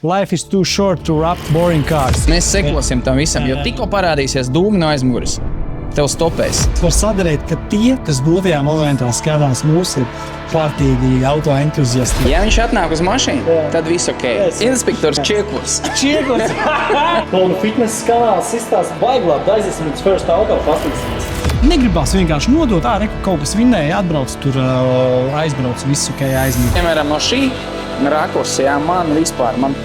Life is too short to wrap boring cars. Mēs sekosim tam visam, jo tikko parādīsies dūmi no aizmugures. Tev stopēs. Var sadarīt, ka tie, kas dotajā momentā skatās mūs, ir pārtīgi autoentuziasti. Ja viņš atnāk uz mašīnu, tad viss ok. Inspektors Čiekurs. Un fitness kanāls izstāsta baiglāt, aiziesim līdz first auto pastīsimies. Negribās vienkārši nodot, kaut kas vinnēja, atbrauc tur, aizbrauc, viss ok, aizmīt. Piemēram, no šī rakursa, man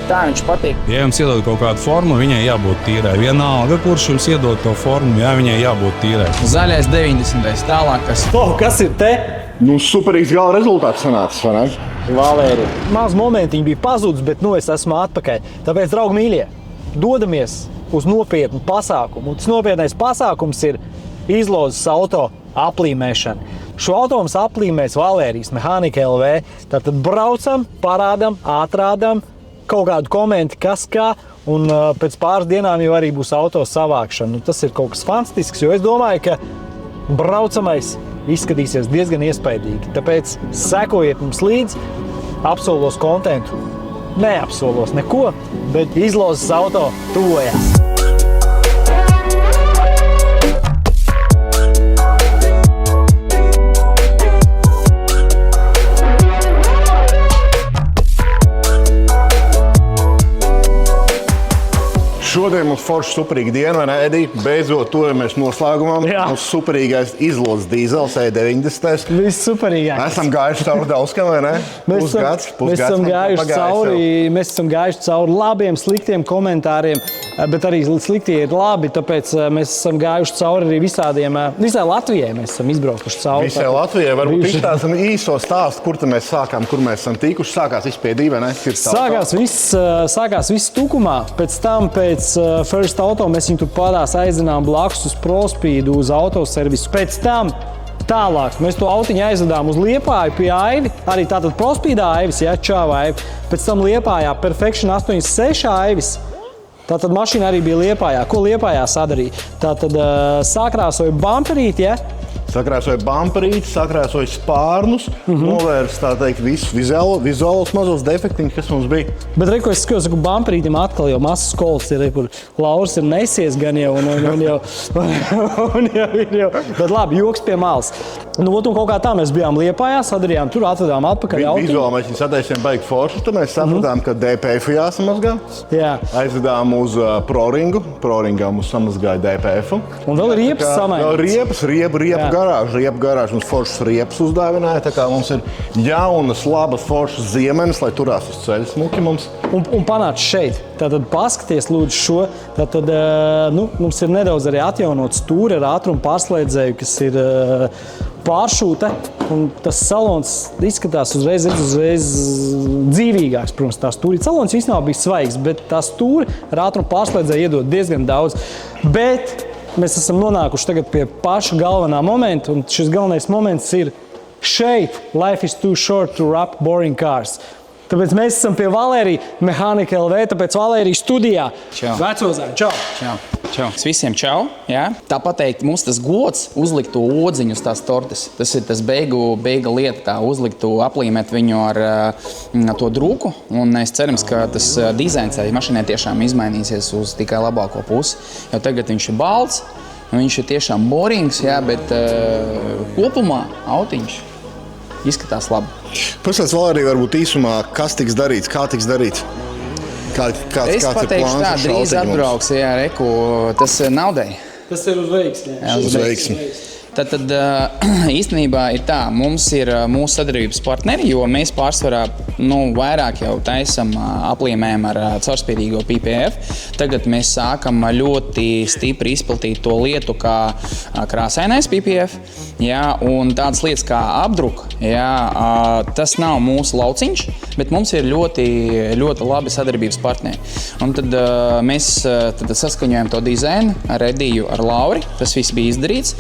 tā viņš patīk. Ja jums iedod kaut kādu formu, viņai jābūt tīrai. Vienalga, kurš jums iedod to formu, viņai jābūt tīrai. Zaļais 90. tālāk, Kas ir te? Superīgs gala rezultāts sanācis, vai ne? Valēri. Maz momentiņi bija pazudis, bet es esmu atpakaļ. Tāpēc, draugi mīļie, dodamies uz nopietnu pasākumu. Tas nopietnais pasākums ir izlozes auto aplīmēšana. Šo auto mums aplīmēs Valērijas Mehānika LV. Tātad braucam, parādam, atrādam, kaut kādu komentu, kas kā, un pēc pāris dienām jau arī būs auto savākšana. Tas ir kaut kas fantastisks, jo es domāju, ka braucamais izskatīsies diezgan iespaidīgi. Tāpēc sekojiet mums līdzi, apsolos kontentu. Neapsolos neko, bet izlozes auto tuvojās. Šodien mums forši superīga diena, vai ne, Edi? Beidzot tojamies noslēgumam. Mums superīgais izlozes dīzels E90. Viss superīgākais. Esam gājuši cauri Dauskam, vai ne? Mēs esam gājuši cauri labiem, sliktiem komentāriem, bet arī sliktie ir labi, tāpēc mēs esam gājuši cauri arī visai Latvijai mēs esam izbraukuši cauri. Visai Latvijai, varbūt izstāstam īso stāstu, kur mēs sākām, kur mēs esam tikuši. Sākās viss pie divi, ne? Sākās viss Tukumā, pēc tam pēc First Auto mēs viņu tur padās aizinām blakus uz ProSpeedu, uz autoservisu. Pēc tam tālāk mēs to autiņu aizvedām uz Liepāju pie Aivi, arī tātad ProSpeedā Aivis, Čāva Aivi. Pēc tam Liepājā Perfection 86 Aivis. Tātad mašīna arī bija Liepājā. Ko Liepājā sadarīja? Tātad sakrāsoja bamperīti, Sakrāsoja bamperīti, sakrāsoja spārnus, novērst, tā teikt, visus vizuālos mazos defektiņus, kas mums bija. Bet ko es skatos, ka bamperītim atkal jau mazas skolas ir, kur Lauris ir nesies gan jau, un jau. Bet labi, joks pie malas. Un kaut kā tā mēs bijām Liepājā, sadarījām tur, atvedām atpakaļ autiņu. Vizuāli mēs viņus attaisījām baigi forši, tad mēs sapratām, ka DPF jāsamazgā. Jā. Aizvedām uz ProRingā mums samazgāja DPF-u. Un vēl riepas samainīts. Riepu garāžu mums foršas riepas uzdāvināja, tā kā mums ir jaunas, labas, foršas ziemenes, lai turās uz ceļa smuki mums. Un panāc šeit. Tātad paskaties lūdzu šo. Tātad mums ir nedaudz arī atjaunots stūri ar ātrumu pārslēdzēju, kas ir pāršūta. Un tas salons izskatās uzreiz dzīvīgāks. Protams, tā stūri salons īstenībā bija svaigs, bet tā stūri ar ātrumu pārslēdzēju iedod diezgan daudz. Bet mēs esam nonākuši tagad pie paša galvenā momenta, un šis galvenais moments ir šeit. Life is too short to wrap boring cars. Tāpēc mēs esam pie Valērija Mehānika LV, tāpēc Valērija studijā. Čau. Vecozēm, čau. Čau. Visiem čau. Jā. Tāpat teikt, mums tas gods uzlikt to odziņu uz tās tortes. Tas ir tas beiga lieta, tā uzlikt, aplīmēt viņu ar to drūku. Un mēs cerams, ka tas dizains mašīnai tiešām izmainīsies uz tikai labāko pusi. Jo tagad viņš ir balts, viņš ir tiešām borings, jā, bet kopumā autiņš izskatās labi. Pastāst, Valērija, varbūt īsumā, kas tiks darīts, kā tiks darīts? Es pateikšu tā, drīz atbrauks, tas naudai. Tas ir uz veiksmi. Uz veiksmi. Tad īstenībā ir tā, mums ir mūsu sadarbības partneri, jo mēs pārsvarā vairāk jau taisam aplīmējam ar caurspīdīgo PPF. Tagad mēs sākam ļoti stipri izplatīt to lietu kā krāsainais PPF, un tādas lietas kā apdruka, tas nav mūsu lauciņš, bet mums ir ļoti, ļoti labi sadarbības partneri. Un tad mēs saskaņojam to dizainu ar Ediju, ar Lauri, tas viss bija izdarīts.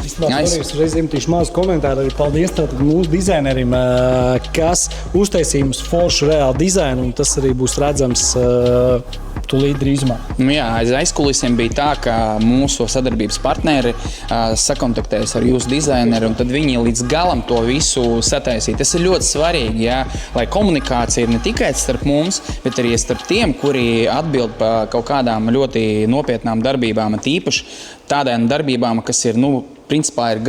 Es reiz iemetīšu mazu komentāru, arī paldies mūsu dizainerim, kas uztaisīja mums foršu reālu dizainu, un tas arī būs redzams tūlīt drīzumā. Nu jā, aiz aizkulisiem bija tā, ka mūsu sadarbības partneri sakontaktējas ar jūsu dizaineru, un tad viņi līdz galam to visu sataisīja. Tas ir ļoti svarīgi, jā, lai komunikācija ir ne tikai starp mums, bet arī starp tiem, kuri atbild par kaut kādām ļoti nopietnām darbībām, tīpaši tādām darbībām, kas ir, principā ir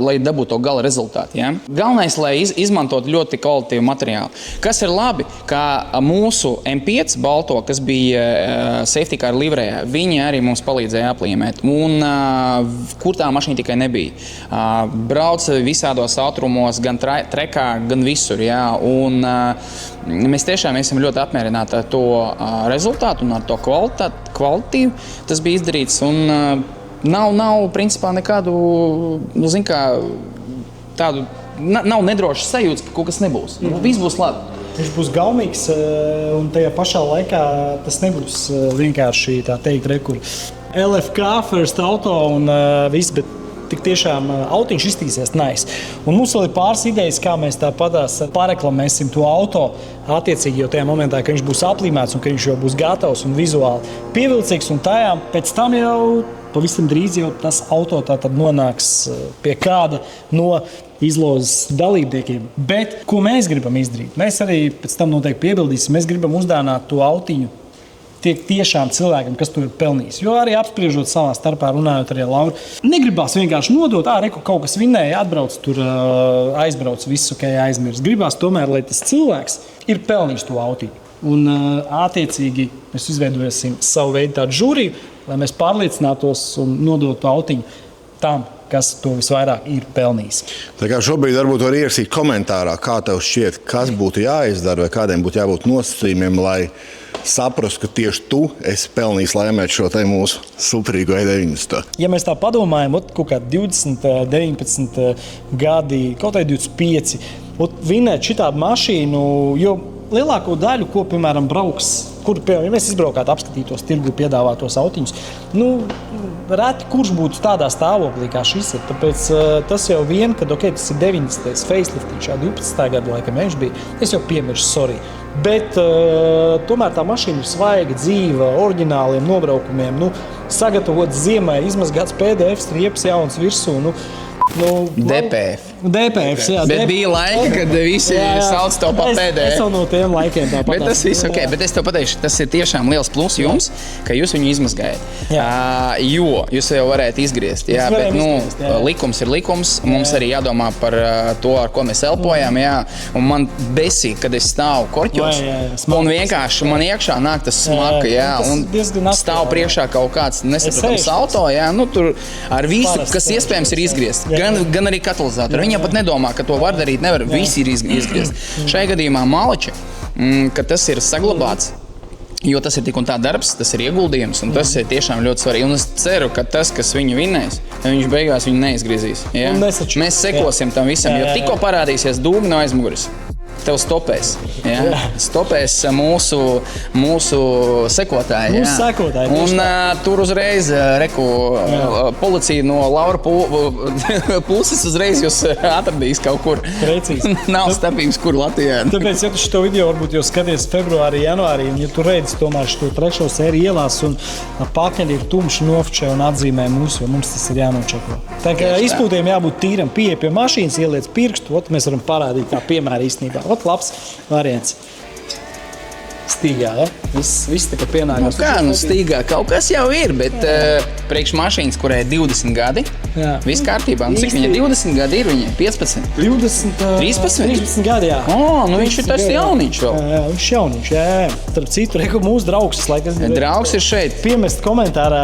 lai dabūtu to gala rezultātu. Ja? Galvenais, lai izmantotu ļoti kvalitatīvu materiālu. Kas ir labi, ka mūsu M5 balto, kas bija safety car livrējā, viņi arī mums palīdzēja aplīmēt. Un kur tā mašīna tikai nebija. Brauca visādos ātrumos, gan trekā, gan visur. Ja? Un mēs tiešām esam ļoti apmierināti ar to rezultātu un ar to kvalitīvu. Tas bija izdarīts. Un, Nav principā nekādu, tādu, nav nedrošas sajūtas, ka kaut kas nebūs. Viss būs labi. Viņš būs gaumīgs, un tajā pašā laikā tas nebūs vienkārši tā teikt, kur LFK, First Auto un viss, bet tik tiešām autiņš iztīsies nice. Un mums vēl ir pāris idejas, kā mēs tāpatās pareklamēsim to auto attiecīgi, jo tajā momentā, ka viņš būs aplīmēts un ka viņš jau būs gatavs un vizuāli pievilcīgs, un tajā pēc tam jau pavisam drīz jau tas auto tātad nonāks pie kāda no izlozes dalībniekiem. Bet ko mēs gribam izdarīt? Mēs arī pēc tam noteikti piebildīsim, mēs gribam uzdāvināt to autiņu tiešām cilvēkam, kas to ir pelnījis. Jo arī apspriežot savā starpā, runājot arī ar Lauru, negribās vienkārši nodot, reku kaut kas vinēja, atbrauc tur, aizbrauc, visu, ka aizmirst. Gribās tomēr, lai tas cilvēks ir pelnījis to autiņu. Un attiecīgi mēs izveidosim savu veidu tādu žūriju, lai mēs pārliecinātos un nodotu autiņu tam, kas to visvairāk ir pelnījis. Tā kā šobrīd varbūt var ierakstīt komentārā, kā tev šķiet, kas būtu jāizdara vai kādiem būtu jābūt nosacījumiem, lai saprastu, ka tieši tu esi pelnījis laimēt šo te mūsu superīgo E90. Ja mēs tā padomājam, kaut kā 20, 19 gadi, kaut vai 25, vinēt šitādu mašīnu, jo lielāko daļu, ko, piemēram, brauks, kur, ja mēs izbraukātu, apskatītos tirgu piedāvātos autiņus, reti kurš būtu tādā stāvoklī, kā šis ir. Tāpēc tas jau vien, kad, tas ir 90. faceliftiņš, 12. gadu laikam viņš bija, es jau piemiršu, sorry. Bet tomēr tā mašīna ir svaiga, dzīva, oriģināliem nobraukumiem, sagatavots ziemai, izmazgāts PDF, riepas jauns virsū, DPF. DPF, jā. Bet bija laika, kad visi sauc to pa PDF. Es jau no tiem laikiem tāpat. Bet tas viss ok. Bet es tev pateikšu, tas ir tiešām liels plus jums, ka jūs viņu izmazgājat. Jo jūs jau varētu izgriezt. Jā, bet likums ir likums. Mums arī jādomā par to, ar ko mēs elpojam. Jā. Un man besīk, kad es stāvu korķos. Un vienkārši man iekšā nāk tas smaka. Jā. Un stāv priekšā kaut kāds nesaprotams auto. Jā. Tur ar visu, kas iespējams ir izgriezt. Gan arī katalizātori. Viņa pat nedomā, ka to var darīt, nevar. Visi ir izgriezt. Šai gadījumā maliči, ka tas ir saglabāts, jo tas ir tik un tā darbs, tas ir ieguldījums, un tas ir tiešām ļoti svarīgi. Un es ceru, ka tas, kas viņu vinnēs, viņš beigās viņu neizgriezīs. Ja? Mēs sekosim tam visam, jo tikko parādīsies dūmi no aizmuguras. Tev stopēs. Ja? Stopēs mūsu sekotāji. Mūsu sekotāji. Un tur uzreiz policija no Laura puses uzreiz jūs atradīs kaut kur. Precīzi. Nav starpības, kur Latvijā. Tāpēc, ja tu šo video varbūt jau skaties februārī, janvārī, un ja tu redzi tomēr šo 3. sēriju ielās un pakaļ ir tumši nofočē un atzīmē mūsu, jo mums tas ir jānočeko. Tā kā izpūtiem jābūt tīram, pieeja pie mašīnas, ieliec pirkstu, mēs varam parādīt tā piemēra īstenībā. Labs variants. Stīgā, ja? Viss tā kā pienākās. Stīgā kaut kas jau ir, bet priekš mašīnas, kurai 20 gadi, viss kārtībā. Cik viņa 20 gadi ir viņai? 15? 20, 13 gadi, jā. Viņš ir tas jauniņš vēl. Jā, viņš jauniņš, jā. Starp citu, mūsu draugs, draugs ir šeit. Piemest komentārā,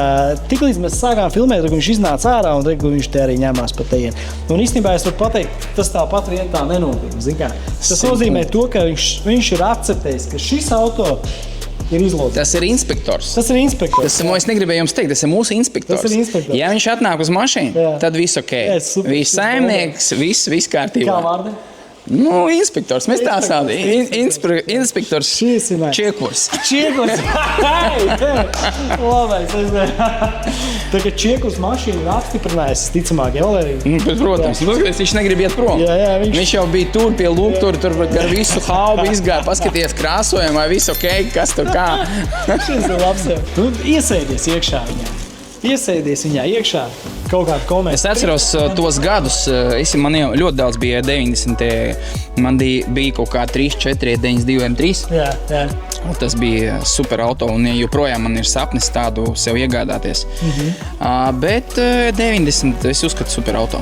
tiklīdz mēs sākām filmēt, viņš iznāca ārā un viņš te arī ņemās pa tejien. Un īstenībā es varu pateikt, tas tāpat vietā nenotiek. Tas nozīmē to, ka viņš ir akceptējis, ka šis auto ir izlozēts. Tas ir inspektors. Tas es negribēju jums teikt, tas ir mūsu inspektors. Ja viņš atnāk uz mašīnu, tad viss ok. Viss saimnieks, viss kārtībā. Kā vārdi? Nu, inspektors. Mēs tā saucam. Inspektors Čiekurs. Čiekurs. Labais. Tā kā Čiekurs mašīnu ir apstiprinājis, ticamāk, jau arī. Protams, viņš negrib iet prom. Jā, viņš jau bija tur pie lūgturi, tur gar visu haubu izgāja, paskaties krāsojumu, vai visu ok, kas tur kā. Šis ir labs. Tu iesēdies iekšā viņā. Iesēdies viņā iekšā, kaut kādu komentāru. Es atceros tos gadus, man jau ļoti daudz bija 90. Man bija kaut kā 3, 4, 92, M3. Jā. Tas bija super auto, un joprojām man ir sapnis tādu sev iegādāties. Bet 90 es uzskatu super auto.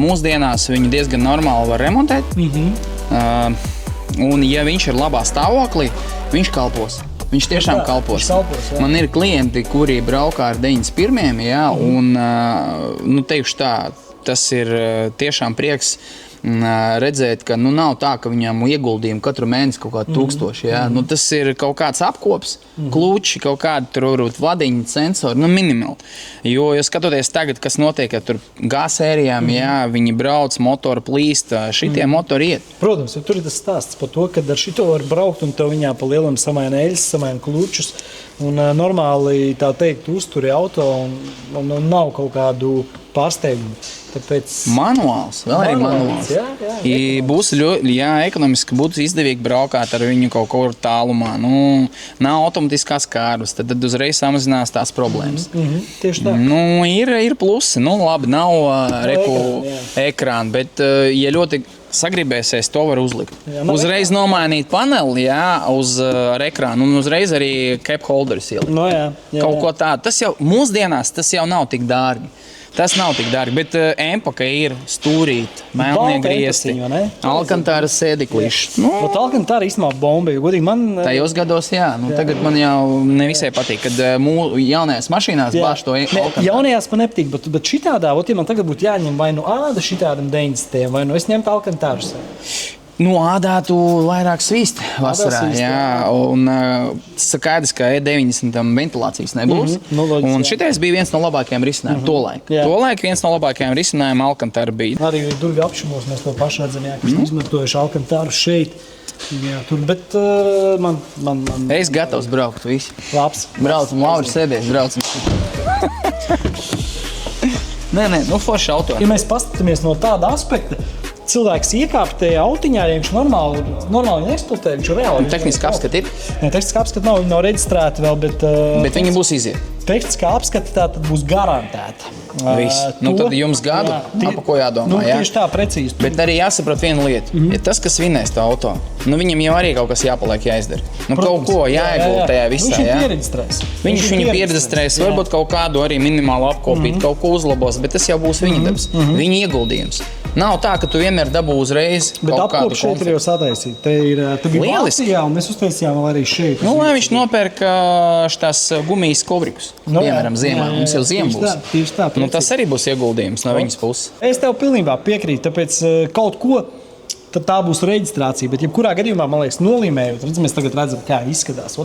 Mūsdienās viņu diezgan normāli var remontēt. Un ja viņš ir labā stāvoklī, viņš kalpos. Viņš tiešām kalpos. Man ir klienti, kuri braukā ar 91, jā, un teikšu tā, tas ir tiešām prieks redzēt, ka nav tā, ka viņam ieguldījumi katru mēnesi kaut kādu 1000. Jā. Tas ir kaut kāds apkops, kluči, kaut kādi tur vadiņi, sensori, minimāli. Jo skatoties tagad, kas notiek ar G-sērijām, jā, viņi brauc, motori plīst, šitie motori iet. Protams, tur ir tas stāsts par to, ka ar šito var braukt un tev viņā pa lielam samaina eļas, samaina klučus. Un normāli, tā teikt, uzturi auto un nav kaut kādu pārsteigumu. Tāpēc... Manuāls, vēl arī manuāls. Jā, būs ekonomiski būtu izdevīgi braukāt ar viņu kaut kur tālumā. Nav automatiskās kārvas, tad uzreiz samazinās tās problēmas. Tieši tā. Ir plusi. Labi, nav ekrāna, bet ja ļoti sagribēsies, to var uzlikt. Uzreiz nomainīt paneli, uz ekrānu un uzreiz arī cap holderis ielikt. Kaut ko tādu. Tas jau mūsdienās tas jau nav tik dārgi. Tas nav tik dārgi, bet empaka ir stūrīt, melnie griesti, Alkantāra sēdiklīši. Alkantāra īstenībā bomba, jo godīgi man... Tajos gados, jā. Tagad man jau nevisai patīk, kad jaunajās mašīnās bāž to Alkantāru. Jaunajās man nepatīk, bet šitādā, ja man tagad būtu jāņem vai āda šitādam 90. vai es ņemtu Alkantāru. Ādā tu vairāk svīst vasarā, jā. Un skaidrs, ka E90 ventilācijas nebūs. Un šitais bija viens no labākajiem risinājumiem tolaik. Tolaik viens no labākajiem risinājumiem Alkantāra bija. Arī durvju apšumos mēs to pašu redzam, kas izmantojuši Alkantāru šeit. Jā, bet man... Es gatavs braukt visi. Labs. Braucam, Lauri sēdies, braucam. Nē, forši auto. Ja mēs paskatāmies no tāda aspekta, cilvēks iekāp tajā autiņā, ja viņš normāli eksploatē, viņš ir reāli. Tehniski apskati ir? Nē, tehniski apskati nav reģistrēti vēl, bet viņi būs iziet. Tehniskā apskata tā tad būs garantēta. Viss. Tad jums gadu ap ko jādomā. Tieši tā, precīzi. Bet arī jāsaprot vienu lietu. Ja tas, kas vinēs to auto, viņam jau arī kaut kas jāpaliek, jāizdara. Kaut ko jāiegūt tajā visā. Viņš viņu pieregistrēs, varbūt kaut kādu arī minimālu apkopīt, kaut ko uzlabos, bet tas jau būs viņa darbs, viņa ieguldījums. Nav tā, ka tu vienmēr dabū uzreiz bet apkopu šeit ir jau sataisīt. Te bija Vācijā, un mēs uztaisījām vēl arī šeit. Lai viņš nopērka šitās gumijas kovrikus. Piemēram, ziemā. Mums jau ziem būs. Tieši tā. Tas arī būs ieguldījums no viņas puses. Es tev pilnībā piekrītu, tāpēc kaut ko tad tā būs reģistrācija, bet jebkurā gadījumā, man liekas, nolīmējot, mēs tagad redzam, kā izskatās.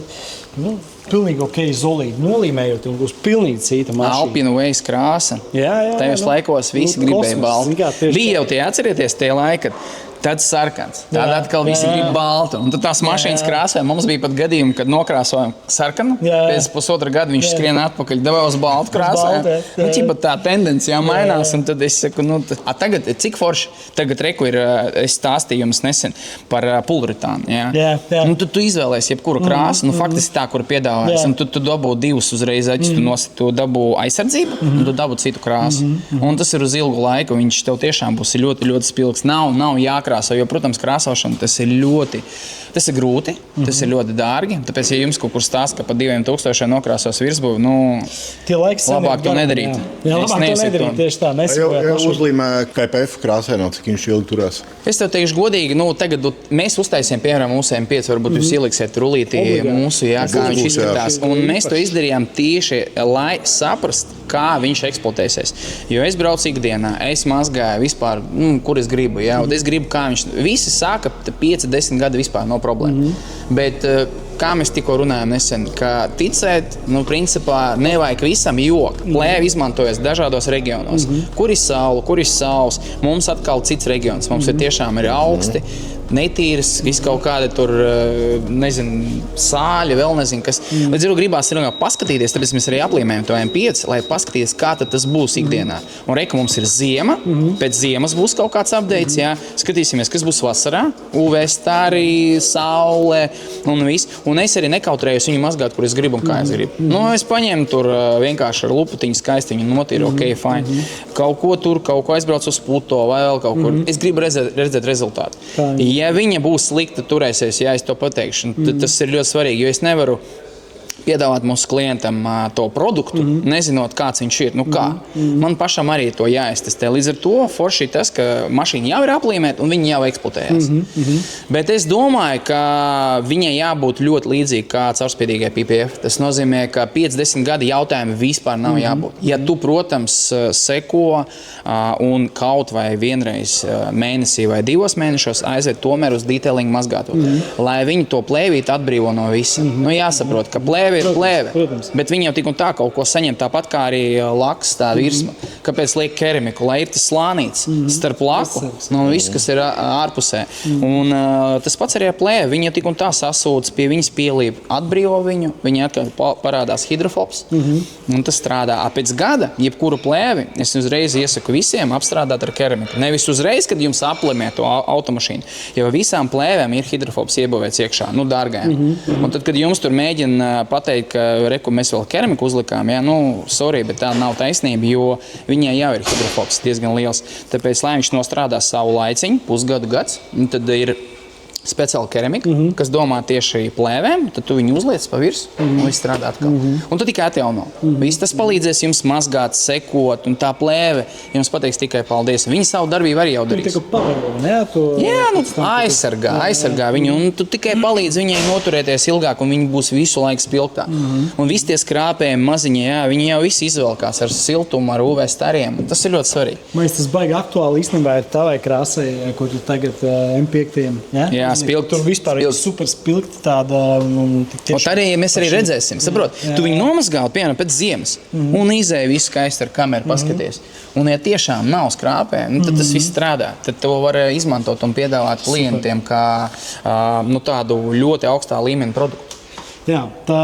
Pilnīgi ok, zolīti nolīmējot, un būs pilnīgi cita mašīna. Alpina Waze krāsa. Jā. Tajos laikos visi gribēja baltu. Bija jau tie, atcerieties, tie laiki, tad sarkans. Tad atkal visi grib baltu. Un tad tās mašīnas krāsē. Mums bija pat gadījumi, kad nokrāsojam sarkanu. Pēc pusotra gada viņš skrien atpakaļ, devā uz baltu krāsē. Ķipa tā tendencija mainās. Un tad es saku, tagad cik forši? Tagad reku ir, es stāstīju jums nesen par pulveritānu. Tad tu izvēlēsi jebkuru krāsu. Faktiski tā, kur piedāvājas. Un tu dabū divus uzreiz aķis. Tu dabū aizsardzību un tu dabū citu krāsu. Un tas ir uz ilgu laiku. Viņš tev tiešām būs ļoti, ļoti spilgs. Nav jākrāso, jo, protams, krāsošana tas ir grūti, tas ir ļoti dārgi. Tāpēc, ja jums kaut kur stāsta, ka pa 2000 nokrāsos virsbūvi, labāk to nedarīt. Jā, labāk to nedarīt, tieši tā. Jau uzlīmē KPF krāsē, cik viņš ilgi turās. Es tev teikšu godīgi, tagad mēs uztaisījām, piemēram, mūsu M5, varbūt jūs ieliksiet rulītī mūsu, kā viņš izskatās. Un mēs to izdarījām tieši, lai saprast, kā viņš eksploatēsies. Jo es braucu ikdienā, es mazgāju vispār, kur es gribu. Es gribu, kā viņš... Visi saka, 5-10 gadi vispār nav problēma. Bet kā mēs tikko runājām nesen, ka ticēt, principā nevajag visam, jo plēvi izmantojas dažādos reģionos. Kur ir saule, kur ir saules, mums atkal cits reģions, mums ir tiešām ir augsti, netīras, viss kaut kāda tur, sāļa, vēl nezinu, kas. Līdz ar to gribās paskatīties, tāpēc mēs arī aplīmējam to M5, lai paskatīties, kā tad tas būs ikdienā. Un reka mums ir ziema, pēc ziemas būs kaut kāds updates, jā. Skatīsimies, kas būs vasarā, UV stari, saule un viss. Un es arī nekautrējos viņu mazgāt, kur es gribu un kā es gribu. Es paņēmu tur vienkārši ar luputiņu skaisti viņu notīru, ok, fine. Kaut ko aizbraucu uz Pluto vai vēl kaut kur. Es gribu redzēt rezultātu. Ja viņa būs slikta, turēsies, ja es to pateikšu, tad tas ir ļoti svarīgi, jo es nevaru piedāvāt mūsu klientam to produktu, nezinot, kāds viņš ir. Man pašam arī to jāiztestē. Līdz ar to forši tas, ka mašīna jau ir aplīmēta un viņa jau eksploatējas. Bet es domāju, ka viņai jābūt ļoti līdzīgi kā caurspīdīgai PPF. Tas nozīmē, ka 50 gadi jautājumi vispār nav jābūt. Ja tu, protams, seko un kaut vai vienreiz mēnesī vai 2 mēnešos aiziet tomēr uz detailingu mazgātotāju, lai viņi to plēvīti atbrīvo no visa. Jāsaprot, ka plēve ir plēve, bet viņi jau tik un tā kaut ko saņem tāpat kā arī laks, tā virsma. Kāpēc liek keramiku? Lai ir tas slānīts starp laku un viss, kas ir ārpusē. Un tas pats arī ar plēvi. Viņi jau tik un tā sasūdz pie viņas pielība, atbrīvo viņu, viņi atkal parādās hidrofobs, un tas strādā. Pēc gada, jebkuru plēvi, es uzreiz iesaku visiem apstrādāt ar keramiku. Nevis uzreiz, kad jums aplimē to automašīnu, jo visām plēvēm ir hidrofobs iebūvēts iekšā, dārgajām. Un tad, kad jums tur mēģina pateikt, ka mēs vēl keramiku uzlikām, sorry, bet tā nav taisnība, jo viņai jau ir hidrofobs diezgan liels. Tāpēc, lai viņš nostrādā savu laiciņu, pusgadu gads, tad ir speciāla keramika, kas domā tieši plēvēm, tad tu viņu uzliec pa virs un viss strādā atkal. Un tu tikai atjauno. Viss tas palīdzēs jums mazgāt, sekot, un tā plēve jums pateiks tikai paldies. Viņi savu darbību arī jau darīs. Aizsargā viņu, un tu tikai palīdz viņai noturēties ilgāk, un viņi būs visu laiku spilgtā. Un visi tie skrāpējumi maziņie, viņi jau visi izvelkās ar siltumu, ar UV stariem. Tas ir ļoti svarīgi. Man tas baigi aktuāli īstenībā ir tavai krāsai, ko tu tagad M5-iem, Jā, spilgti. Tur vispār ir super spilgti tāda. Arī mēs arī redzēsim, saprot, tu viņu nomazgāli, piemēram, pēc ziemas, un izēja visu skaisti ar kameru paskaties. Un ja tiešām nav skrāpē, tad tas viss strādā. Tad to var izmantot un piedāvāt klientiem kā tādu ļoti augstā līmeņa produktu. Jā, tā,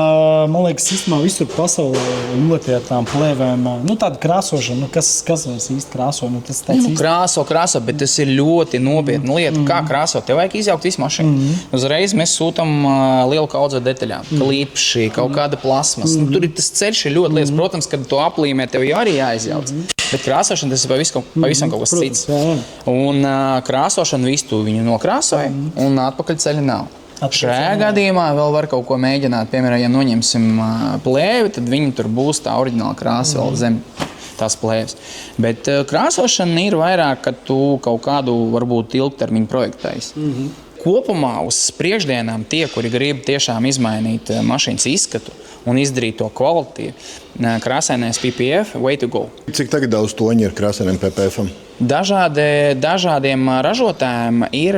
man liekas, īstenībā visur pasaulē ļoti ar tām plēvēm, tāda krāsošana, kas vairs īsti krāso, tas tāds krāso, bet tas ir ļoti nopietna lieta. Kā krāsot? Tev vajag izjaukt visu mašīnu. Uzreiz mēs sūtam lielu kaudzi ar detaļām, klipši, kaut kāda plasmas. Tur ir tas ceļš ir ļoti liels. Protams, kad to aplīmē, tev jau arī jāizjauc. Bet krāsošana tas ir pavisam kaut kas cits. Un krāsošana visu tu viņu nokrāsoja, un atpakaļ ceļa nav. Šajā gadījumā vēl var kaut ko mēģināt. Piemēram, ja noņemsim plēvi, tad viņi tur būs tā oriģināla krāsa vēl zem tās plēves. Bet krāsošana ir vairāk, ka tu kaut kādu varbūt ilgtermiņu projektējas. Kopumā uz priekšdienām tie, kuri grib tiešām izmainīt mašīnas izskatu un izdarīt to kvalitīvi, krāsainais PPF, way to go. Cik tagad daudz toņi ir krāsainiem PPF-am? Dažādiem ražotājiem ir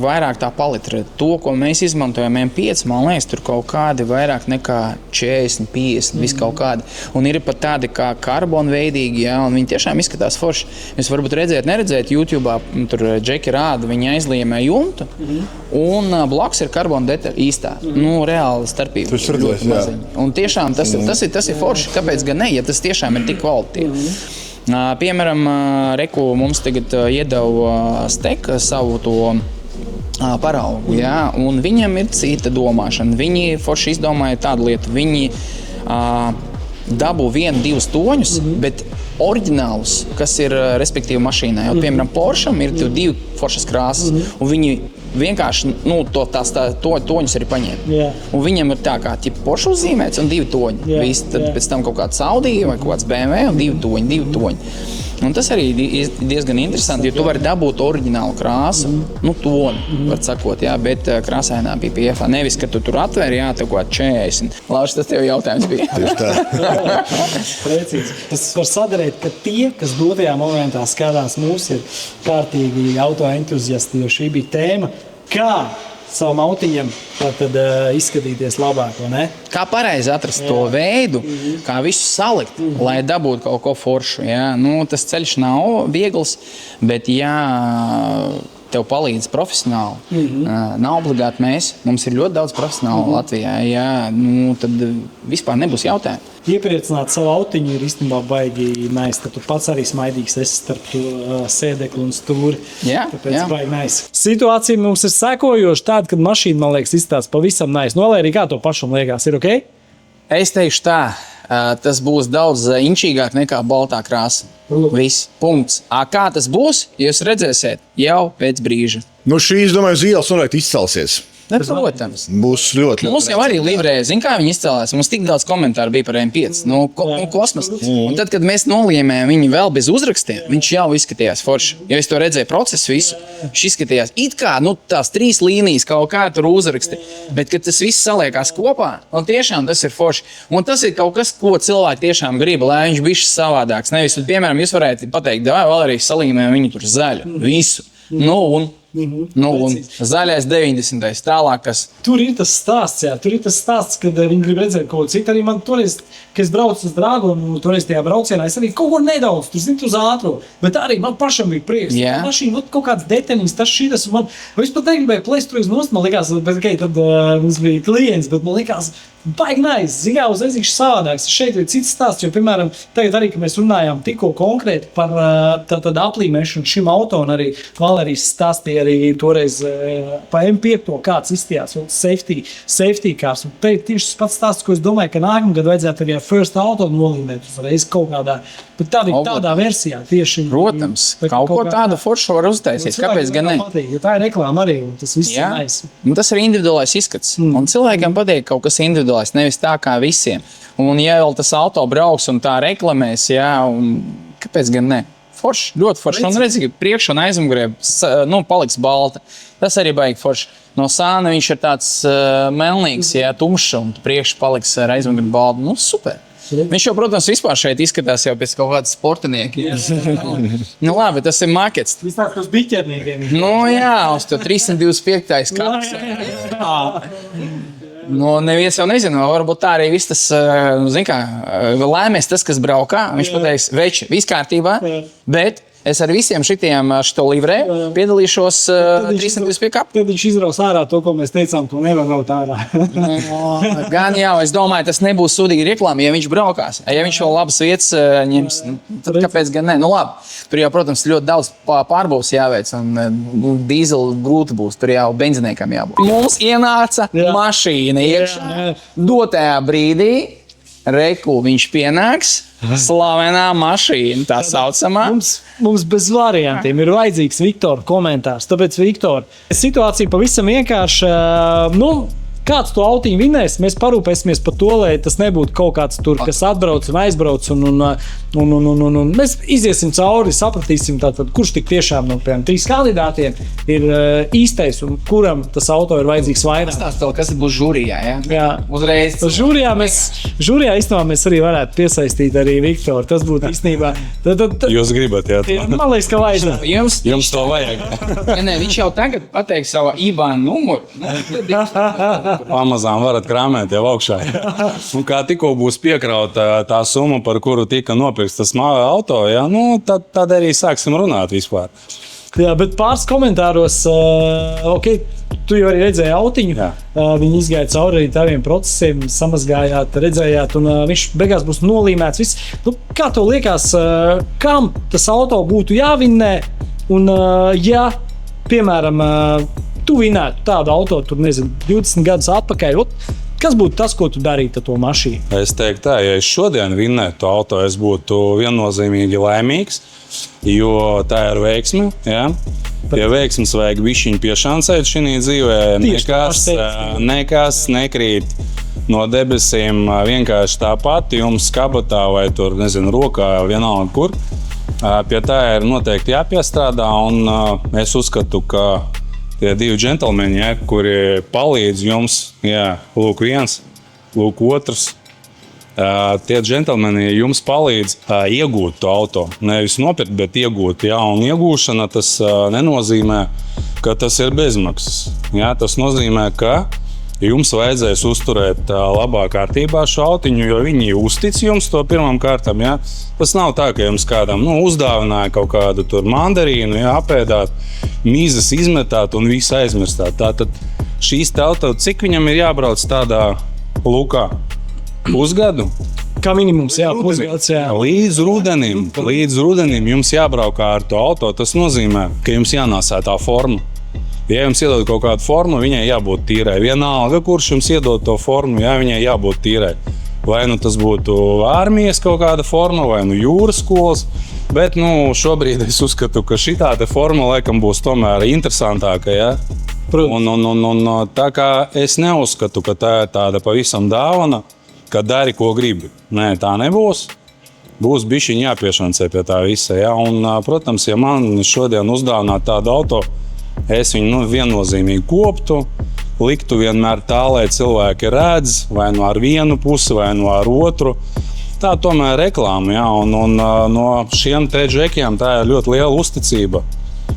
vairāk tā palitra. To, ko mēs izmantojam M5, man liekas, tur kaut kādi vairāk nekā 40, 50, viss kaut kādi. Un ir pat tādi kā karbonveidīgi, un viņi tiešām izskatās forši. Jūs varbūt neredzēt YouTube'ā, tur Džeki rāda, viņi aizliemē jumtu, un blakus ir karbona detaļa īstā. Reāla starpība. Tas ir ļoti maziņ. Un tiešām tas ir forši. Kāpēc gan ne, ja tas tiešām ir tik kvalitīvi? Piemēram, Reku mums tagad iedeva Steka savu to paraugu, un viņam ir cita domāšana. Viņi forši izdomāja tādu lietu. Viņi dabū 1-2 toņus, bet oriģinālus, kas ir respektīvi mašīnai. Piemēram, Porscham ir 2 foršas krāsas, un viņi vienkārši toņus arī paņēma. Un viņam ir tā kā Porsche uzzīmēts un 2 toņi. Tad pēc tam kaut kāds Audi vai kaut kāds BMW un 2 toņi. Un tas arī ir diezgan interesanti, jo tu vari dabūt oriģinālu krāsu, toni, var sakot, bet krāsainā PPF. Nevis, ka tu tur atvēri, tev kaut kā 40. Lauši, tas tev jautājums bija. Tieši tā. Precīzi. Tas var sadarīt, ka tie, kas dotajā momentā skatās mūs, ir kārtīgi autoentuziasti, jo šī bija tēma, kā savam autiņam, tad izskatīties labāk, vai ne? Kā pareizi atrast to veidu, kā visu salikt, lai dabūtu kaut ko foršu. Ja? Nu, tas ceļš nav viegls, bet tev palīdz profesionāli. Nav obligāti mums ir ļoti daudz profesionālu Latvijā. Ja? Nu, tad vispār nebūs jautājumu. Iepriecināt savu autiņu ir īstenībā baigi nice, tad tu pats arī smaidīgs esi starp to sēdekli un stūri. Jā, tāpēc baigi nice. Situācija mums ir sekojoša tāda, kad mašīna, man liekas, izstāsta pavisam nice. Nu, lai arī kā to pašam liekas, ir ok? Es teikšu tā, tas būs daudz inčīgāk nekā baltā krāsa. Viss, punkts. Kā tas būs, jūs redzēsiet jau pēc brīža. Nu, šī, es domāju, uz ielas noteikti izcelsies. Protams. Būs ļoti Mums jau arī livrēja, zin kā viņi izcēlās. Mums tik daudz komentāru bija par M5, kosmos. Un tad, kad mēs noliemējām viņu vēl bez uzrakstiem, viņš jau izskatījās forši. Jo es to redzēju procesu visu, viņš izskatījās it kā, tās 3 līnijas kaut kā tur uzraksti. Bet, kad tas viss saliekās kopā, un tiešām tas ir forši. Un tas ir kaut kas, ko cilvēki tiešām grib, lai viņš bišķi savādāks. Nevis, piemēram, jūs varētu pateikt, vēl arī salīmējam viņu tur zaļu, visu. Un zaļais 90. tālāk, kas... Tur ir tas stāsts, kad viņi grib redzēt kaut ko citu. Arī man toreiz, kad es braucu uz Dragonu, toreiz tajā braucienā, es arī kaut ko nedaudz, uz ātru. Bet arī man pašam bija prieks. Mašīna, kaut kāds detaļiņas, tas šītas. Es pat negribēju plēst tur nost, man likās, bet tad mums bija klients, bet man likās, baigi nice, zigā uzreiz viņš savādāks. Šeit ir cits stāsts, jo, piemēram, tagad arī, kad mēs runājām tikko konkrēti par tādu aplīmēšanu šim auto, un arī Valērijas stāstīja arī toreiz pa M5, kāds izstījās, safety cars. Un te ir tieši tas pats stāsts, ko es domāju, ka nākamgad vajadzētu arī first auto nolīmēt uzreiz kaut kādā, bet tādā versijā tieši. Protams, kaut ko tādu foršu var uztaisīt, kāpēc gan ne? Patīk, jo tā ir reklāma arī, un tas viss ir nice. Un tas ir individuālais izskats, un cilvēkam patīk kaut kas individuāls, nevis tā kā visiem. Un ja vēl tas auto brauks un tā reklamēs, un kāpēc gan ne? Forši, ļoti forši. Un redzi, ka priekš un aizmugurē paliks balta. Tas arī baigi forši. No sāna viņš ir tāds melnīgs, tumšs, un priekš paliks ar aizmugurē balta. Super. Viņš jau, protams, vispār šeit izskatās jau pēc kaut kādas sportinieki. Labi, tas ir makets. Viss tāds uz biķerniekiem. Uz to 325. kaps. Neviens jau nezinu, varbūt tā arī viss tas, lēmēs tas, kas braukā. Viņš pateiks, veči, viss kārtībā, bet es ar visiem šito livrēju piedalīšos 325 kapu. Tad viņš izraus ārā to, ko mēs teicām, to nevar raut ārā. Gan jau, es domāju, tas nebūs sūdīgi reklāma, ja viņš braukās. Ja viņš vēl labas vietas ņems, tad kāpēc gan ne? Labi, tur jau, protams, ļoti daudz pārbūves jāveic, un dīzeli grūti būs, tur jau benzinēkam jābūt. Mums ienāca mašīna iekšā, dotajā brīdī, reku viņš pienāks, slavenā mašīna, tā saucamā. Mums bez variantiem ir vajadzīgs Viktora komentārs. Tāpēc, Viktor, situācija pavisam vienkārši, kāds to autiņu vinēs, mēs parūpēsimies par to, lai tas nebūtu kaut kāds tur, kas atbrauc un aizbrauc, un mēs iziesim cauri, sapratīsim, tātad, kurš tik tiešām no 3 kandidātiem ir īstais un kuram tas auto ir vajadzīgs vairāk. Pastāst, kas būs žūrijā, Jā. Uzreiz. Žūrijā īstenībā mēs arī varētu piesaistīt arī Viktoru. Tas būtu īstenībā. Jūs gribat, Man liekas, ka vajag. Jums to vajag. Viņš jau tagad pateiks savu IBAN numuru. Pamazām varat krāmēt jau augšā. Un kā tikko būs piekrauta tā summa, par kuru tika nopirkts tas auto, tad arī sāksim runāt vispār. Jā, bet pāris komentāros, tu jau arī redzēji autiņu, viņi izgāja cauri arī taviem procesiem, samazgājāt, redzējāt, un viņš beigās būs nolīmēts. Viss. Kā tev liekas, kam tas auto būtu jāvinnē, un ja, piemēram, tu vinētu tādu auto, 20 gadus atpakaļ, kas būtu tas, ko tu darītu ar to mašīnu? Es teiktu tā, ja es šodien vinnētu to auto, es būtu viennozīmīgi laimīgs, jo tā ir veiksme, Ja veiksmes vajag bišķiņu piešancēt šī dzīvē, nekas nekrīt no debesīm vienkārši tāpat, jums kabatā vai tur, rokā, vienalga kur. Pie tā ir noteikti jāpiestrādā, un es uzskatu, ka tie 2 džentelmeņi, kuri palīdz jums, lūk viens, lūk otrs, Tie džentelmeni jums palīdz iegūt to auto. Nevis nopirkt, bet iegūt. Jā, un iegūšana tas nenozīmē, ka tas ir bezmaksas. Jā, tas nozīmē, ka jums vajadzēs uzturēt labā kārtībā šo autiņu, jo viņi uztic jums to pirmām kārtām. Jā. Tas nav tā, ka jums kādam uzdāvināja kaut kādu tur mandarīnu, jā, apēdāt, mīzes izmetāt un visu aizmirstāt. Tātad šīs auto, cik viņam ir jābrauc tādā lukā? Pusgadu? Kā minimums, jā, pusgads, jā. Līdz rudenim jums jābraukā ar to auto. Tas nozīmē, ka jums jānāsā tā forma. Ja jums iedod kaut kādu formu, viņai jābūt tīrai. Vienalga, kurš jums iedod to formu, jā, viņai jābūt tīrai. Vai nu tas būtu armijas kaut kāda forma, vai nu jūras skolas. Bet šobrīd es uzskatu, ka šī tāda forma laikam būs tomēr interesantāka. Ja? Un tā kā es neuzskatu, ka tā ir tāda pavisam dāvana, ka dari, ko gribi. Nē, tā nebūs. Būs bišķiņ jāpiešancē pie tā visa. Ja? Un, protams, ja man šodien uzdāvināt tādu auto, es viņu viennozīmīgi koptu, liktu vienmēr tā, lai cilvēki redz, vai nu ar vienu pusi, vai nu ar otru. Tā tomēr ir reklāma, ja? Un no šiem te džekiem tā ir ļoti liela uzticība,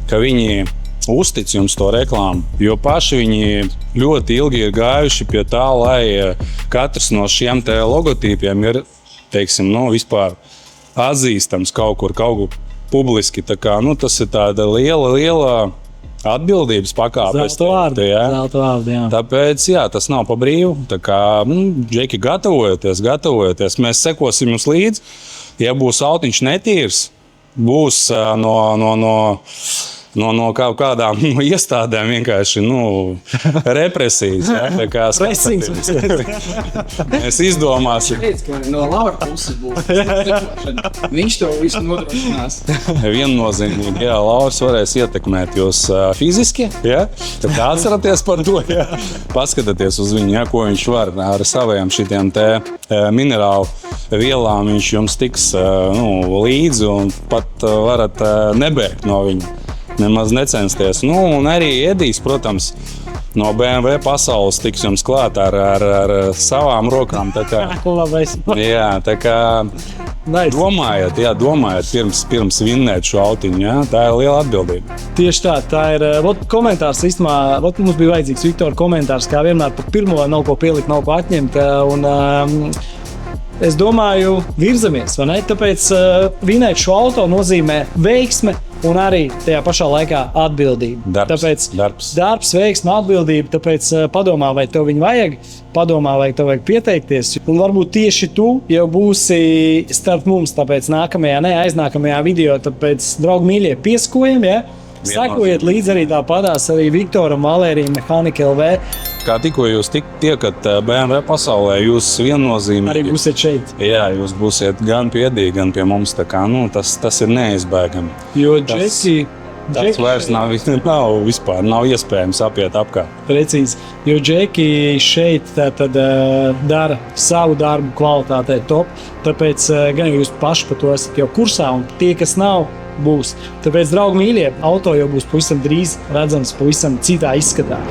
ka viņi uztic jums to reklāmu, jo paši viņi ļoti ilgi ir gājuši pie tā, lai katrs no šiem te logotīpiem ir, teiksim, vispār atzīstams kaut kur publiski. Tā kā, tas ir tāda liela atbildības pakāpe. Zelta vārdi, jā. Tāpēc, jā, tas nav pa brīvu. Tā kā, džeki, gatavojieties. Mēs sekosim jums līdzi. Ja būs autiņš netīrs, būs no kaut kādām iestādēm vienkārši represijas. Ja? Tā kā mēs izdomāsim. No Laura puses būs. Viņš to visu nodrošinās. Viennozīmīgi, jā, Lauris varēs ietekmēt jūs fiziski. Ja? Tad atceraties par to. Ja? Paskatieties uz viņu, ja, ko viņš var ar saviem šitiem te minerālu vielām. Viņš jums tiks līdzi un pat varat nebēgt no viņa. Nemaz necensties. Un arī Edijs, protams, no BMW pasaules tiks jums klāt ar savām rokām. Tā kā, jā, tā kā domājiet pirms vinnēt šo autiņu. Jā, tā ir liela atbildība. Tieši tā ir komentārs. Īstenībā, mums bija vajadzīgs Viktora komentārs, kā vienmēr par pirmo nav ko pielikt, nav ko atņemt. Es domāju, virzamies, vai ne? Tāpēc vinēt šo auto nozīmē veiksme un arī tajā pašā laikā atbildība. Darbs, veiksme, atbildība. Tāpēc padomā, vai tev viņu vajag, padomā, vai tev vajag pieteikties. Un varbūt tieši tu jau būsi starp mums, tāpēc nākamajā, aiznākamajā video. Tāpēc, draugi mīļie, pieskojam, ja? Sekojiet līdzi arī tāpatās arī Viktoram, Valērijam, Mehanika LV. Kā tikko jūs tiekat BMW pasaulē, jūs viennozīmīgi arī būsiet šeit. Jā, jūs būsiet gan pie Edija, gan pie mums. Tā kā, tas ir neizbēgami. Jo Džeki... Tas vairs nav iespējams apiet apkārt. Precīzi, jo Džeki šeit dara savu darbu kvalitātē top. Tāpēc gan jūs paši par to esat jau kursā un tie, kas nav, būs. Tāpēc, draugi mīļie, auto jau būs pavisam drīz redzams pavisam citā izskatā.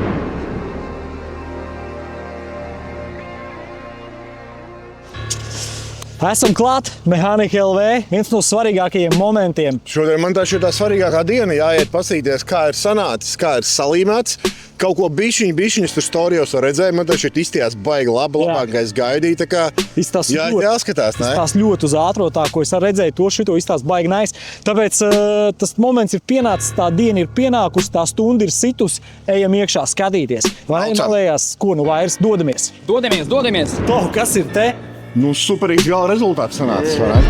Esam klāt, Mehanika LV, viens no svarīgākajiem momentiem. Šodien man tā ir tā svarīgākā diena, jāiet pasīties, kā ir sanācis, kā ir salīmēts. Kaut ko bišķiņas tur storijos redzēju, man tā šeit izstījās baigi labāk, kā es gaidīju. Tā kā jāskatās, ne? Izstās ļoti uz ātrotāko, es redzēju to šito, izstās baigi nice. Tāpēc tas moments ir pienācis, tā diena ir pienākusi, tā stunda ir situs, ejam iekšā skatīties. Vai nemalējās, ko vairs dodamies? Dodamies! Kas ir te? Superīgs gala rezultāts sanācis, vai ne?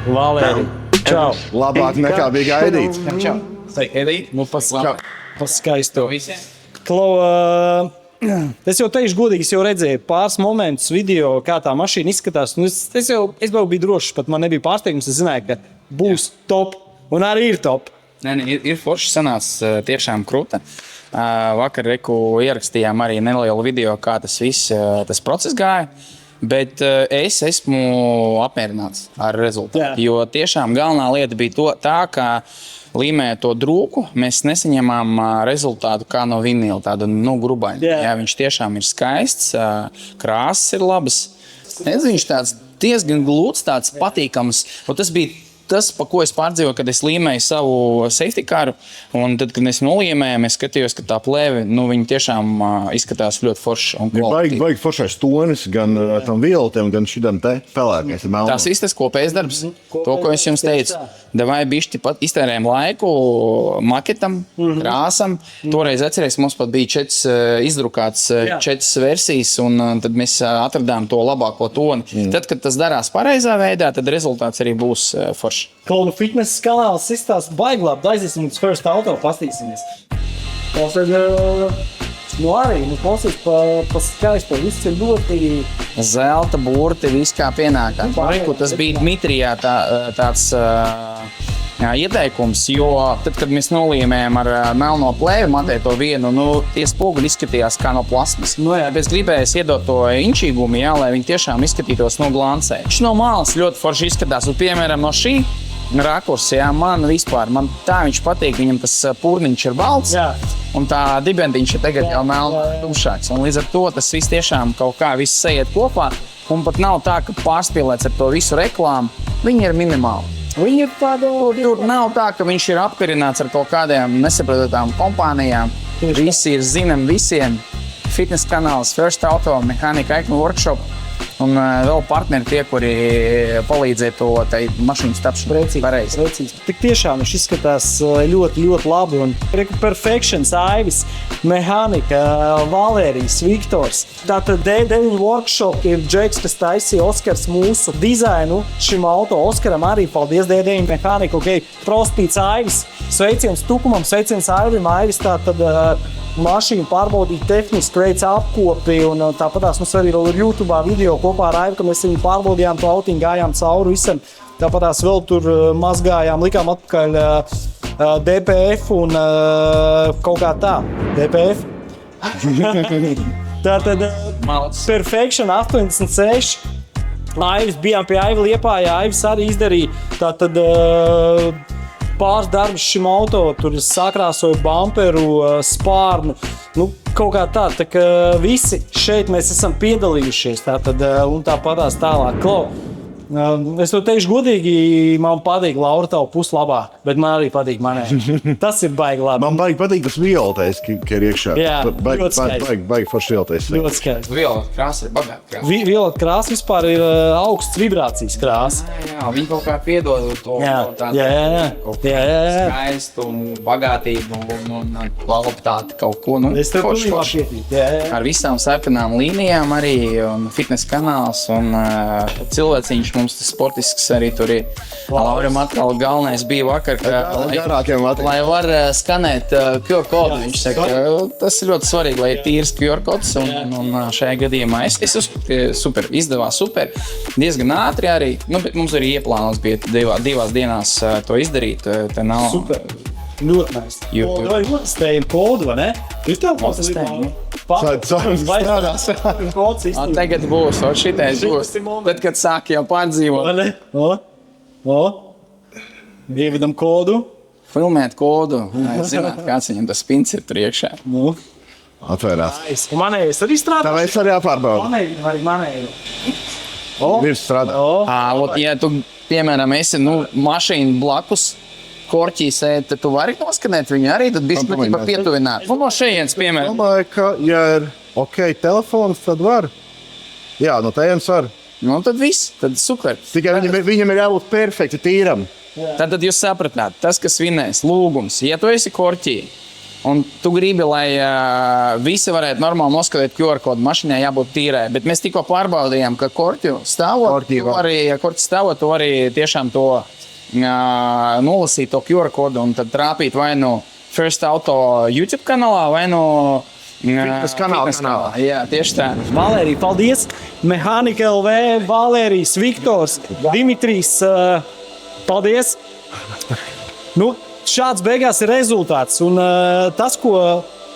Valēri, čau! Labāk nekā bija gaidīts. Čau! Paskaisto. Es jau teikšu godīgi, es jau redzēju pāris momentus video, kā tā mašīna izskatās. Es jau biju drošs, pat man nebija pārsteigums. Es zināju, ka būs top. Un arī ir top. Nē, ir forši sanāca tiešām krūta. Vakar ierakstījām arī nelielu video, kā tas viss tas process gāja. Bet es esmu apmierināts ar rezultātu. Jo tiešām galvenā lieta bija tā, ka līmējot to drūku, mēs nesaņemam rezultātu kā no vinila, tādu grubainu. Jā, viņš tiešām ir skaists, krāsas ir labas. Viņš tāds diezgan glūts, tāds patīkams. Un tas bija tas, pa ko es pārdzīvoju, kad es līmēju savu safety caru. Un tad, kad es nolīmēju, es skatījos, ka tā plēve, viņa tiešām izskatās ļoti forša un kvalitatīva. Baigi foršais tonis gan tam violetam, gan šitam te pelēkais. Tas viss tas kopējs darbs. To, ko es jums teicu. Davai bišķi pat iztērējam laiku maketam, krāsam. Toreiz atceries, mums pat bija izdrukāts 4 versijas, un tad mēs atradām to labāko toni. Tad, kad tas darās pareizā veidā, tad rezultāts arī būs foršs. Kalnu fitness kanāls izstāsta baigi labi. Aiziesim uz First Auto, pastīsimies. Tas ir, arī, klausies pa skaisto. Viss ir ļoti... Zelta burti, viss kā pienākā. Tas bija Dmitrijā tāds ieteikums, jo tad, kad mēs nolīmējam ar melno plēvi, matē to vienu, tie spoguļi izskatījās kā no plasmas. Es gribēju iedot to inčīgumu, lai viņi tiešām izskatītos no glancē. Viņš no malas ļoti forši izskatās, un piemēram no šī rakursa, man tā viņš patīk, viņam tas purniņš ir balts, un tā dibentiņš ir tagad jau melna tumšāks. Un līdz ar to tas viss tiešām kaut kā viss sajiet kopā, un pat nav tā, ka pārspīlēts ar to visu reklāmu, viņi ir minimāli. Viņi ir tur nav tā, ka viņš ir apkarināts ar kaut kādām nesaprotām kompānijām. Visi ir zinām visiem. Fitness kanāls, First Auto, Mehānika Aiknu Workshop un vēl partneri tie, kuri palīdzēja to mašīnas tapšanu. Precīzi. Tik tiešām viņš izskatās ļoti, ļoti labi. Un Perfections, Aivis, Mehānika, Valērijas, Viktors. Tātad D9 Workshop ir Džeks, kas taisīja Oskars mūsu dizainu šim auto. Oskaram arī paldies D9 Mehānika. Prospīts Aivis. Sveiciens Tukumam, sveiciens Aivim. Aivis tātad mašīnu pārbaudīt tehniski, veic apkopi. Un tāpatās mums arī ir YouTube video kopā ar Aivu, ka mēs viņu pārbaudījām to autiņu, gājām cauri visam. Tāpatās vēl tur mazgājām, likām atpakaļ DPF un kaut kā tā. DPF. Tātad Perfection 86. Aivis, bijām pie Aiva Liepājā, Aivis arī izdarīja. Tātad pāris darbus šim auto, tur sakrāsoja bumperu, spārnu, kaut kā tā ka visi šeit mēs esam piedalījušies, tātad, un tāpatās tālāk. Es to teikšu godīgi, man patīk Laura tavu pusi labāk, bet man arī patīk manē. Tas ir baigi labi. Man baigi patīk tas violetais, ka ir iekšā. Jā, ļoti skaisti. Baigi forši violetais. Ļoti skaisti. Violeta krāsa ir bagāta krāsa. Violeta krāsa vispār ir augsts vibrācijas krāsa. Jā, viņi kaut kā piedod to skaistu un bagātību un kvalitāti kaut ko. Es tev pilnībā pietīju. Ar visām sarkanām līnijām arī un fitness kanāls un cilvēciņš mums tas sportisks arī tur ir. Laurim atkal galvenais bija vakar, lai var skanēt QR kodu. Viņš saka, tas ir ļoti svarīgi, lai ir tīrs QR kods un šajā gadījumā es uzskatu, super, izdevās super. Diezgan ātri arī, bet mums arī ieplānos bija divās dienās to izdarīt. Super. Ļoti nice. Vai notestējam kodu, vai ne? Ir tev notestējam. Tagad būs, šitais būs. Tad, kad sāk jau pārdzīvot. Ievedam kodu. Filmēt kodu. Zināt, kāds viņam tas pins ir tur iekšā. Atvērās. Manējais arī strādā. Tā vajag arī jāpārbauda. Manēju. Virs strādā. Ja tu, piemēram, esi mašīna blakus, korķīs, tad tu vari noskanēt viņu arī, tad bišķi pietuvināt. No šejienes, piemēram. Domāju, ka, ja ir telefons, tad var. Jā, no tējienes var. Tad viss, tad super. Tikai viņam ir jābūt perfekti tīram. Tad jūs sapratāt, tas, kas vinēs, lūgums, ja tu esi korķī, un tu gribi, lai visi varētu normāli noskatīt QR kodu, mašīnai jābūt tīrai, bet mēs tikko pārbaudījām, ka korķu stāvot, tu vari tiešām to nolasīt to QR kodu un tad trāpīt vai no First Auto YouTube kanālā, vai no Fitness kanālā. Jā, tieši tā. Valērija, paldies! Mehānika LV, Valērijas, Viktors, Dimitrijs, Paldies! Nu, šāds beigās ir rezultāts. Un tas, ko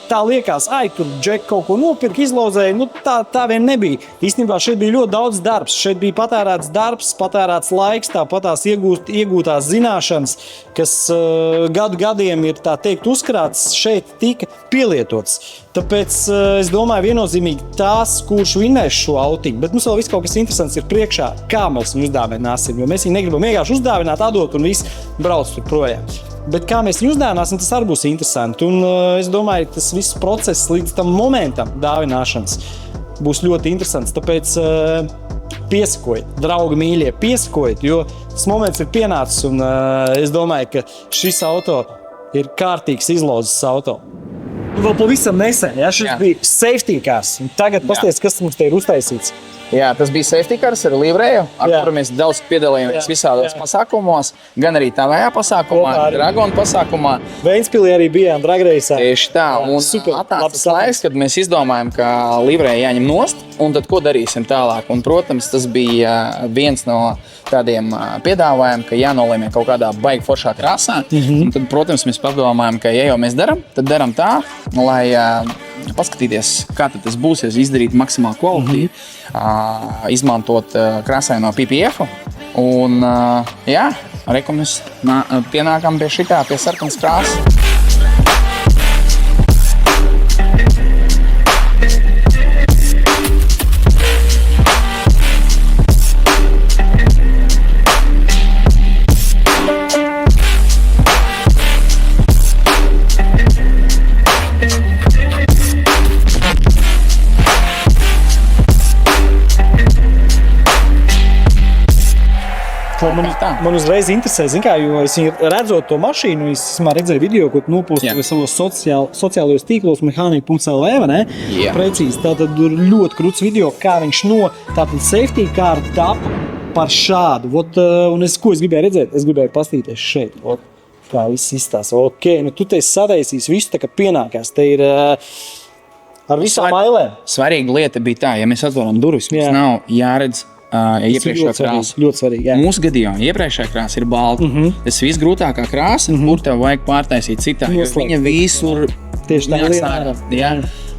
tā liekas, tur Džek kaut ko nopirka, izlozēja, tā vien nebija. Īstenībā šeit bija ļoti daudz darbs. Šeit bija patērēts darbs, patērēts laiks, tāpat tās iegūtās zināšanas, kas gadiem ir, tā teikt, uzkrāts, šeit tika pielietots. Tāpēc es domāju, viennozīmīgi tās, kurš vinnēs šo autiņu, bet mums vēl viss kaut kas interesants ir priekšā, kā mēs viņu uzdāvināsim, jo mēs viņu negribam vienkārši uzdāvināt, atdot un viss brauc tur projām. Bet kā mēs viņu uzdāvināsim, tas arī būs interesanti. Un es domāju, tas viss process līdz tam momentam dāvināšanas būs ļoti interesants. Tāpēc piesakojiet, draugi mīļie, piesakojiet, jo tas moments ir pienācis. Un es domāju, ka šis auto ir kārtīgs izlozes auto. Vēl pavisam nesen, šis bija safety cars. Tagad pasties, kas mums te ir uztaisīts. Jā, tas bija safety cars ar livreju, ar kuru mēs daudz piedalījāmies visādos pasākumos, gan arī tavējā pasākumā, Dragona pasākumā. Ventspilī arī bijām Drag Race'ā. Tieši tā, un atnācis laiks, kad mēs izdomājam, ka livreju jāņem nost, un tad ko darīsim tālāk. Un, protams, tas bija viens no tādiem piedāvājumiem, ka jānolēmē kaut kādā baigi foršā krāsā. Un tad, protams, mēs padomājam, ka ja jau mēs daram, tad daram tā, lai paskatīties, kā tas būs, ja izdarīt maksimāli kvalitīvi, izmantot krāsaino PPF. Un, reku mēs pienākam pie šitā, pie sarkanas krāsas. Man uzreiz interesē, jo es redzot to mašīnu, es redzēju video, ko nopostoju savos sociālajos tīklos mehānika.lv, vai ne? Precīzi, tātad ir ļoti kruts video, kā viņš tātad safety car tapa par šādu. Un ko es gribēju redzēt? Es gribēju pastīties šeit. Kā viss izstāsta. Tu te esi sadaisījis visu, tā kā pienākās. Te ir ar visām mailēm. Svarīga lieta bija tā, ja mēs atvaram durvis, mums nav jāredz iepriekšējā krāsa. Ļoti svarīgi, jā. Mūsu gadījumā iepriekšējā krāsa ir balta. Tas ir visgrūtākā krāsa, kur tev vajag pārtaisīt citā. Viņa visur tieši tā lieta. Jā.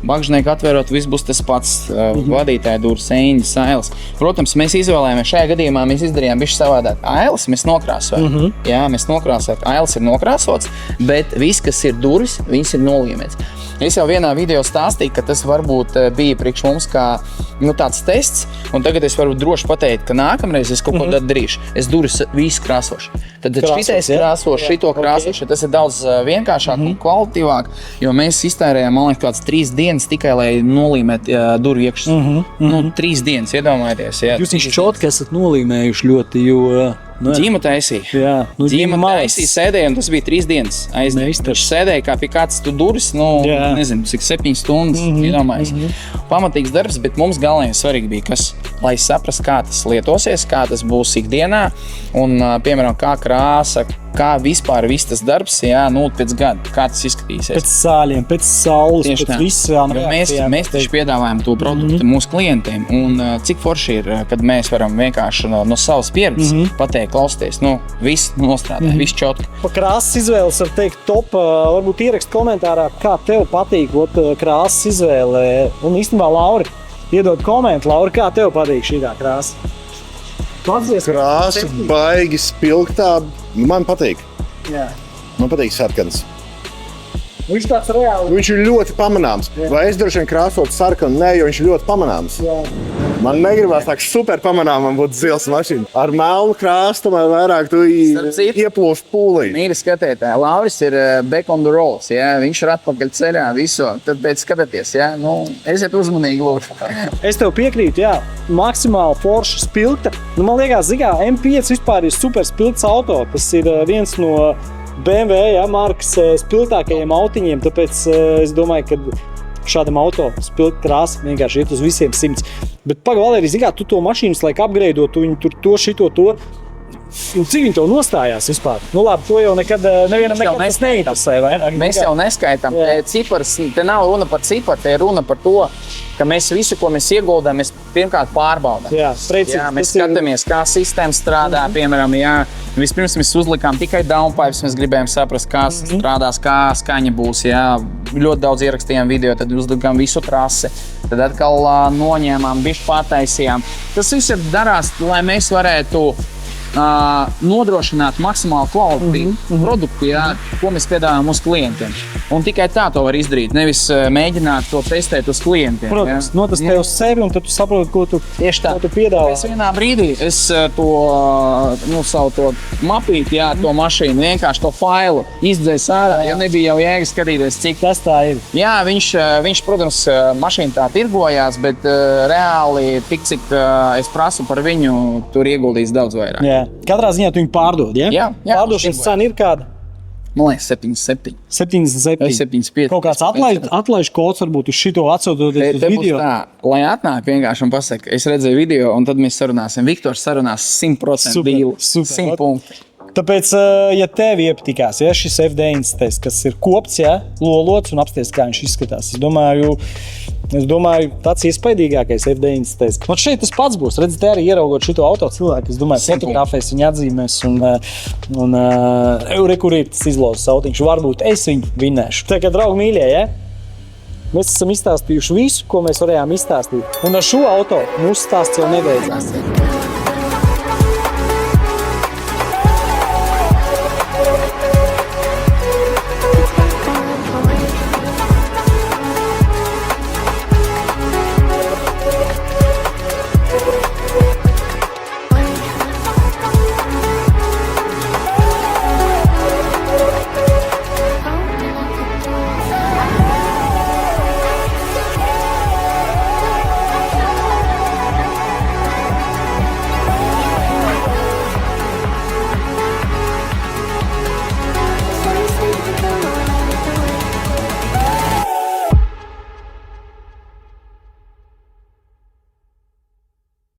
Bagžnieku atverot, viss būs tas pats vadītāja durvis, eņģi, ailes. Protams, mēs izvēlējāmies šajā gadījumā, mēs izdarījām bišķi savādāk. Ailes mēs nokrāsojam. Jā, mēs nokrāsojam. Ailes ir nokrāsots, bet viss, kas ir durvis, viņas ir nolīmēts. Es jau vienā video stāstīju, ka tas varbūt bija priekš mums kā tāds tests, un tagad es varu droši pateikt, ka nākamreiz es kaut ko darīšu. Es durvis visu krāsošu. Tad šitais krāsošu, šito krāsošu, tas ir daudz vienkāršāk un kvalitīvāk, jo mēs iztērējām, man liekas, kāds 3 dienas tikai, lai nolīmētu durvju iekšas. 3 dienas, iedomājieties. Jā, jūs viņš čotki esat nolīmējuši ļoti, jo... Dzīma taisīja. Dzīma taisīja, sēdēja, un tas bija 3 dienas. Viņš sēdēja kā pie kāds tu durvis, nezinu, cik 7 stundas, iedomājies. Pamatīgs darbs, bet mums galvenais svarīgi bija, kas, lai saprast, kā tas lietosies, kā tas būs ikdienā, un, piemēram, kā krāsa, kā vispār viss tas darbs, pēc gada, kā tas izskatīsies. Pēc sāļiem, pēc saules, pēc visām reakcijām. Mēs taču piedāvājam to produktu mūsu klientiem, un cik forši ir, kad mēs varam vienkārši no savas pieredzes pateikt, klausties, viss nostrādāja, viss čotki. Pa krāsas izvēles var teikt top, varbūt ierakst komentārā, kā tev patīk krāsas izvēle. Un īstenībā, Lauri, iedod komentu, Lauri, kā tev patīk šī krāsa? Krāsa baigi spilgtā. Man patīk. Jā. Man patīk sarkans. Viņš tāds reāli. Viņš ir ļoti pamanāms. Jā. Vai es droši vien krāsot sarkanu? Nē, jo viņš ir ļoti pamanāms. Jā. Man negribās tā super pamanāmam būt zils mašīna. Ar melnu krāsu tomēr vairāk tu ieplūst pūlī. Mīri skatītāji, Lauris ir back on the rolls, viņš ir atpakaļ ceļā visu. Tad pēc skatieties, esiet uzmanīgi lūdzu. Es tev piekrītu, maksimāli forša spilgta. Man liekas, M5 vispār ir super spilgts auto. Tas ir viens no BMW markas spilgtākajiem autiņiem, tāpēc es domāju, ka šādam auto spilgta krāsa vienkārši iet uz visiem 100. Bet Valerij, tu to mašīnas laik apgreidot, viņi tur to, šito, to. Cik viņi to nostājās vispār? Labi, to jau nevienam tas neinteresē, vai? Mēs jau neskaitām. Cipars, te nav runa par ciparu, te ir runa par to, ka mēs visu, ko mēs ieguldām, mēs pirmkārt pārbaudām. Jā, precīzi. Jā, mēs Tas ir- skatāmies, kā sistēma strādā. Piemēram, jā, vispirms mēs uzlikām tikai downpipes, mēs gribējām saprast, kā strādās, kā skaņa būs. Jā. Ļoti daudz ierakstījām video, tad uzlikām visu trasi. Tad atkal noņēmām, bišķi pārtaisījām. Tas viss ir darās, lai mēs varētu nodrošināt maksimālu kvalitatīvu produktu, jā, ko mēs piedāvājam mūsu klientiem. Un tikai tā to var izdarīt, nevis mēģināt to testēt uz klientiem. Protams, notestē uz sevi, un tad tu saproti, ko tu piedāvā. Es vienā brīdī to savu to mapīti, jā, to mašīnu, vienkārši to failu izdzēs ārā, jo nebija jau jēga skatīties, cik Tas tā ir. Jā, viņš, protams, mašīna tā tirgojās, bet reāli tik, cik es prasu par viņu, tur ieguldīs daudz vairāk. Jā. Katrā ziņā tu viņu pārdod, ja? Jā, Pārdošanas cena ir kāda? Man liekas, 77. 77. Vai 75. Kaut kāds atlaižu kods varbūt uz šito atsaucoties uz Te būs video. tā, lai atnāk vienkārši un pasaka, es redzēju video, un tad mēs sarunāsim. Viktors sarunās 100% Super, dīlu, super. 100 punktu. Tāpēc, ja tev iepatikās, ja šis F90, kas ir kopts, ja, lolots un apsties, kā viņš izskatās, es domāju, tāds iespaidīgākais F90. Man šeit tas pats būs. Redz, te arī ieraugot šito auto cilvēku, es domāju, fotografēs viņa atzīmēs un kur ir tas izlauzes autiņš. Varbūt es viņu vinēšu. Tā kā, draugi mīļie, ja? Mēs esam izstāstījuši visu, ko mēs varējām izstāstīt. Un ar šo auto mūsu stāsts jau nebeidzās.